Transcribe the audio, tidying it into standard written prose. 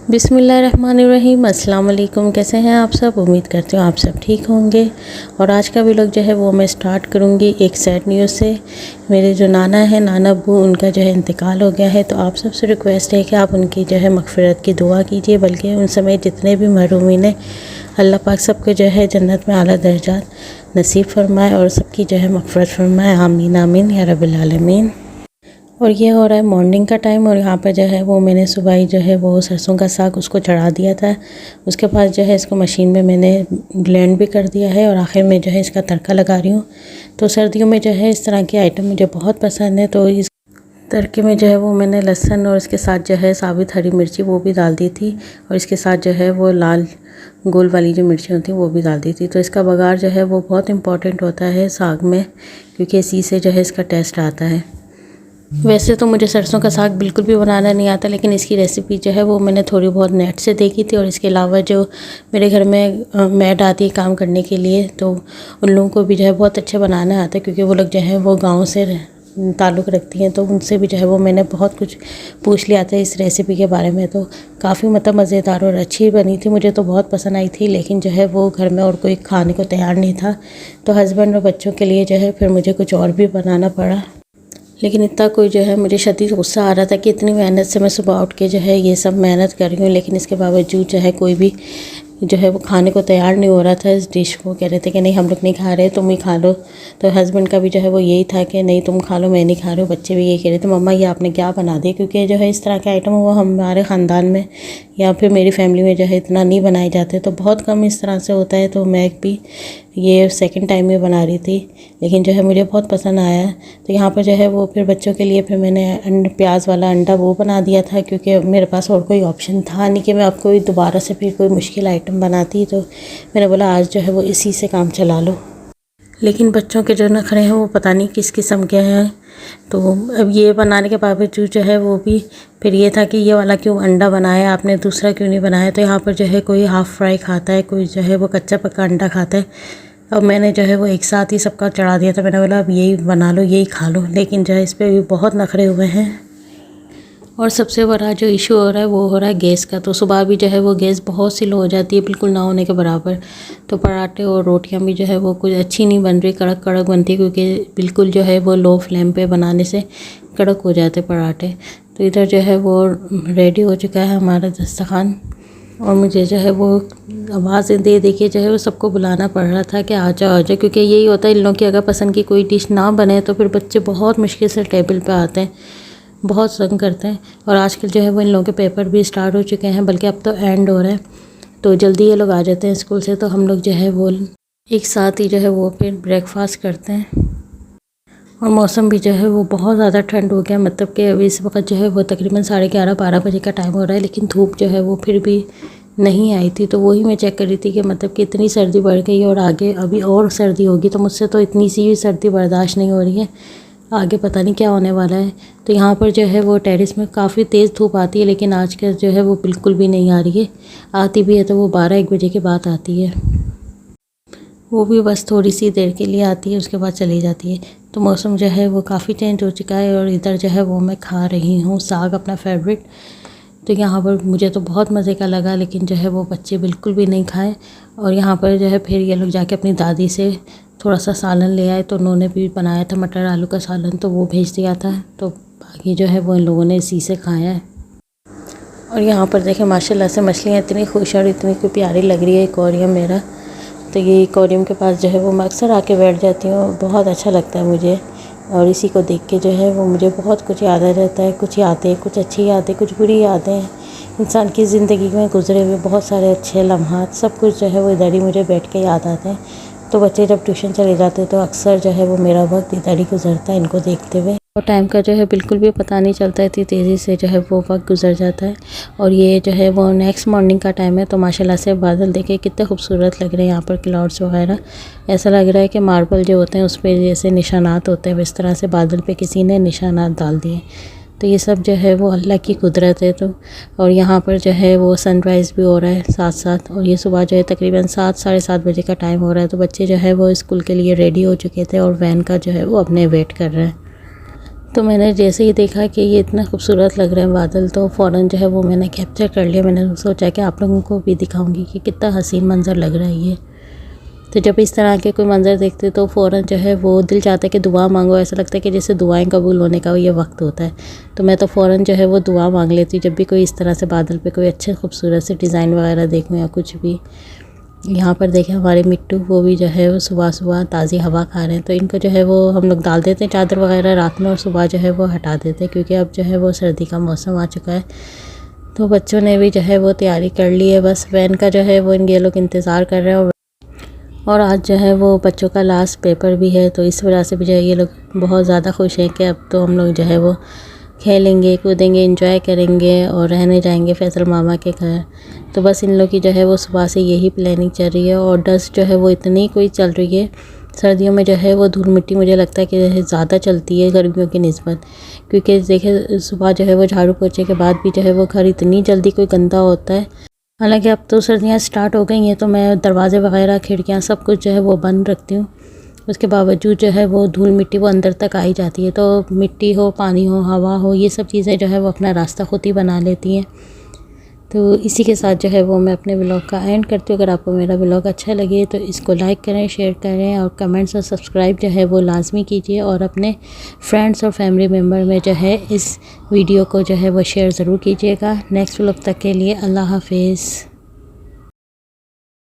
बिस्मिल्लाहिर्रहमानिर्रहीम। अस्सलाम वालेकुम। कैसे हैं आप सब? उम्मीद करती हूँ आप सब ठीक होंगे। और आज का व्लॉग जो है वो मैं स्टार्ट करूँगी एक सैड न्यूज़ से। मेरे जो नाना है, नाना अब्बू, उनका जो है इंतकाल हो गया है। तो आप सबसे रिक्वेस्ट है कि आप उनकी जो है मग़फ़िरत की दुआ कीजिए, बल्कि उन समेत जितने भी महरूमीन हैं अल्लाह पाक सबको जो है जन्नत में आला दर्जात नसीब फ़रमाए और सबकी जो है मग़फ़िरत फ़रमाए। आमीन आमीन या रब्बिल आलमीन। और ये हो रहा है मॉर्निंग का टाइम और यहाँ पर जो है वो मैंने सुबह ही जो है वो सरसों का साग उसको चढ़ा दिया था। उसके बाद जो है इसको मशीन में मैंने ब्लेंड भी कर दिया है और आखिर में जो है इसका तड़का लगा रही हूँ। तो सर्दियों में जो है इस तरह के आइटम मुझे बहुत पसंद है। तो इस तड़के में जो है वो मैंने लहसुन और इसके साथ जो है साबित हरी मिर्ची वो भी डाल दी थी और इसके साथ जो है वो लाल गोल वाली जो मिर्ची होती हैं वो भी डाल दी थी। तो इसका बघार जो है वो बहुत इम्पॉर्टेंट होता है साग में, क्योंकि इसी से जो है इसका टेस्ट आता है। वैसे तो मुझे सरसों का साग बिल्कुल भी बनाना नहीं आता, लेकिन इसकी रेसिपी जो है वो मैंने थोड़ी बहुत नेट से देखी थी। और इसके अलावा जो मेरे घर में मैड आती है काम करने के लिए, तो उन लोगों को भी जो है बहुत अच्छा बनाना आता है, क्योंकि वो लोग जो है वो गांव से ताल्लुक़ रखती हैं। तो उनसे भी जो है वो मैंने बहुत कुछ पूछ लिया था इस रेसिपी के बारे में। तो काफ़ी मतलब मज़ेदार और अच्छी बनी थी, मुझे तो बहुत पसंद आई थी। लेकिन जो है वो घर में और कोई खाने को तैयार नहीं था, तो हस्बैंड और बच्चों के लिए जो है फिर मुझे कुछ और भी बनाना पड़ा। लेकिन इतना कोई जो है मुझे शदीद गुस्सा आ रहा था कि इतनी मेहनत से मैं सुबह उठ के जो है ये सब मेहनत कर रही हूँ, लेकिन इसके बावजूद जो है कोई भी जो है वो खाने को तैयार नहीं हो रहा था इस डिश को। कह रहे थे कि नहीं हम लोग नहीं खा रहे, तुम ही खा लो। तो हस्बैंड का भी जो है वो यही था कि नहीं तुम खा लो, मैं नहीं खा रही हूँ। बच्चे भी यही कह रहे थे मम्मा ये आपने क्या बना दिया, क्योंकि जो है इस तरह के आइटम वो हमारे ख़ानदान में या फिर मेरी फैमिली में जो है इतना नहीं बनाए जाते, तो बहुत कम इस तरह से होता है। तो मैं भी ये सेकंड टाइम में बना रही थी, लेकिन जो है मुझे बहुत पसंद आया। तो यहाँ पर जो है वो फिर बच्चों के लिए फिर मैंने प्याज वाला अंडा वो बना दिया था, क्योंकि मेरे पास और कोई ऑप्शन था नहीं कि मैं आपको दोबारा से फिर कोई मुश्किल आइटम बनाती। तो मैंने बोला आज जो है वो इसी से काम चला लो। लेकिन बच्चों के जो नखरे हैं वो पता नहीं किस किस्म के हैं। तो अब ये बनाने के बावजूद जो है वो भी फिर ये था कि ये वाला क्यों अंडा बनाया आपने, दूसरा क्यों नहीं बनाया। तो यहाँ पर जो है कोई हाफ़ फ्राई खाता है, कोई जो है वो कच्चा पक्का अंडा खाता है। अब मैंने जो है वो एक साथ ही सबका चढ़ा दिया था। मैंने बोला अब यही बना लो, यही खा लो। लेकिन जो है इस पर भी बहुत नखरे हुए हैं। और सबसे बड़ा जो इशू हो रहा है वो हो रहा है गैस का। तो सुबह भी जो है वो गैस बहुत सी लो हो जाती है, बिल्कुल ना होने के बराबर। तो पराठे और रोटियां भी जो है वो कुछ अच्छी नहीं बन रही, कड़क कड़क बनती है, क्योंकि बिल्कुल जो है वो लो फ्लेम पे बनाने से कड़क हो जाते पराठे। तो इधर जो है वो रेडी हो चुका है हमारा दस्तरखान, और मुझे जो है वो आवाज़ दे दे के जो है वो सबको बुलाना पड़ रहा था कि आ जाओ, क्योंकि यही होता है इन लोगों की अगर पसंद की कोई डिश ना बने तो फिर बच्चे बहुत मुश्किल से टेबल पे आते हैं, बहुत तंग करते हैं। और आजकल जो है वो इन लोगों के पेपर भी स्टार्ट हो चुके हैं, बल्कि अब तो एंड हो रहा है, तो जल्दी ये लोग आ जाते हैं स्कूल से। तो हम लोग जो है वो एक साथ ही जो है वो फिर ब्रेकफास्ट करते हैं। और मौसम भी जो है वो बहुत ज़्यादा ठंड हो गया, मतलब कि अभी इस वक्त जो है वो तकरीबन 11:30-12 बजे का टाइम हो रहा है, लेकिन धूप जो है वो फिर भी नहीं आई थी। तो वही मैं चेक कर रही थी कि मतलब कि इतनी सर्दी बढ़ गई और आगे अभी और सर्दी होगी। तो मुझसे तो इतनी सी भी सर्दी बर्दाश्त नहीं हो रही है, आगे पता नहीं क्या होने वाला है। तो यहाँ पर जो है वो टेरेस में काफ़ी तेज़ धूप आती है, लेकिन आज का जो है वो बिल्कुल भी नहीं आ रही है। आती भी है तो वो 12-1 बजे के बाद आती है, वो भी बस थोड़ी सी देर के लिए आती है, उसके बाद चली जाती है। तो मौसम जो है वो काफ़ी चेंज हो चुका है। और इधर जो है वो मैं खा रही हूँ साग, अपना फेवरेट। तो यहाँ पर मुझे तो बहुत मज़े का लगा, लेकिन जो है वो बच्चे बिल्कुल भी नहीं खाए। और यहाँ पर जो है फिर ये लोग जाके अपनी दादी से थोड़ा सा सालन ले आए, तो उन्होंने भी बनाया था मटर आलू का सालन, तो वो भेज दिया था। तो बाकी जो है वो इन लोगों ने इसी से खाया है। और यहाँ पर देखें माशाल्लाह से मछलियाँ इतनी खुश और इतनी कोई प्यारी लग रही है एक्वेरियम मेरा। तो ये एक्वेरियम के पास जो है वो मैं अक्सर आके बैठ जाती हूँ, बहुत अच्छा लगता है मुझे। और इसी को देख के जो है वो मुझे बहुत कुछ याद आ जाता है, कुछ यादें, कुछ अच्छी यादें, कुछ बुरी यादें। इंसान की ज़िंदगी में गुजरे हुए बहुत सारे अच्छे लम्हात, सब कुछ जो है वो इधर ही मुझे बैठ के याद आते हैं। तो बच्चे जब ट्यूशन चले जाते हैं तो अक्सर जो है वो मेरा वक्त इधर ही गुजरता है इनको देखते हुए। और टाइम का जो है बिल्कुल भी पता नहीं चलता, इतनी तेज़ी से जो है वो वक्त गुजर जाता है। और ये जो है वो नेक्स्ट मॉर्निंग का टाइम है। तो माशाल्लाह से बादल देखे कितने खूबसूरत लग रहे हैं, यहाँ पर क्लाउड्स वगैरह। ऐसा लग रहा है कि मार्बल जो होते हैं उस पर जैसे निशानात होते हैं, इस तरह से बादल पे किसी ने निशानात डाल दिए। तो ये सब जो है वो अल्लाह की कुदरत है। तो और यहाँ पर जो है वो सनराइज़ भी हो रहा है साथ साथ। और ये सुबह जो है तकरीबन 7-7:30 बजे का टाइम हो रहा है। तो बच्चे जो है वो स्कूल के लिए रेडी हो चुके थे और वैन का जो है वो अपने वेट कर रहे हैं। तो मैंने जैसे ही देखा कि ये इतना खूबसूरत लग रहे हैं बादल, तो फ़ौरन जो है वो मैंने कैप्चर कर लिया। मैंने सोचा कि आप लोगों को भी दिखाऊंगी कि कितना हसीन मंज़र लग रहा है ये। तो जब इस तरह के कोई मंज़र देखते तो फ़ौरन जो है वो दिल चाहता है कि दुआ मांगो। ऐसा लगता है कि जैसे दुआएं कबूल होने का ये वक्त होता है। तो मैं तो फ़ौरन जो है वो दुआ मांग लेती हूँ जब भी कोई इस तरह से बादल पे कोई अच्छे खूबसूरत से डिज़ाइन वगैरह देखूँ या कुछ भी। यहाँ पर देखें हमारे मिट्टू, वो भी जो है वो सुबह सुबह ताज़ी हवा खा रहे हैं। तो इनको जो है वो हम लोग डाल देते हैं चादर वगैरह रात में, और सुबह जो है वो हटा देते हैं, क्योंकि अब जो है वो सर्दी का मौसम आ चुका है। तो बच्चों ने भी जो है वो तैयारी कर ली है, बस वैन का जो है वो ये लोग इंतज़ार कर रहे हैं। और आज जो है वो बच्चों का लास्ट पेपर भी है, तो इस वजह से भी जो है ये लोग बहुत ज़्यादा खुश हैं कि अब तो हम लोग जो है वो खेलेंगे कूदेंगे एंजॉय करेंगे और रहने जाएंगे फैसल मामा के घर। तो बस इन लोग की जो है वो सुबह से यही प्लानिंग चल रही है। और डस्ट जो है वो इतनी कोई चल रही है, सर्दियों में जो है वो धूल मिट्टी मुझे लगता है कि ज़्यादा चलती है गर्मियों की निस्बत, क्योंकि देखिए सुबह जो है वो झाड़ू पोछे के बाद भी जो है वो घर इतनी जल्दी कोई गंदा होता है। हालांकि अब तो सर्दियाँ स्टार्ट हो गई हैं, तो मैं दरवाज़े वगैरह खिड़कियाँ सब कुछ जो है वो बंद रखती हूँ। उसके बावजूद जो है वो धूल मिट्टी वो अंदर तक आई जाती है। तो मिट्टी हो, पानी हो, हवा हो, ये सब चीज़ें जो है वो अपना रास्ता खुद ही बना लेती हैं। तो इसी के साथ जो है वो मैं अपने ब्लॉग का एंड करती हूँ। अगर आपको मेरा ब्लॉग अच्छा लगे तो इसको लाइक करें, शेयर करें और कमेंट्स और सब्सक्राइब जो है वो लाजमी कीजिए। और अपने फ्रेंड्स और फैमिली मेम्बर में जो है इस वीडियो को जो है वो शेयर ज़रूर कीजिएगा। नेक्स्ट ब्लॉग तक के लिए अल्लाह हाफिज़।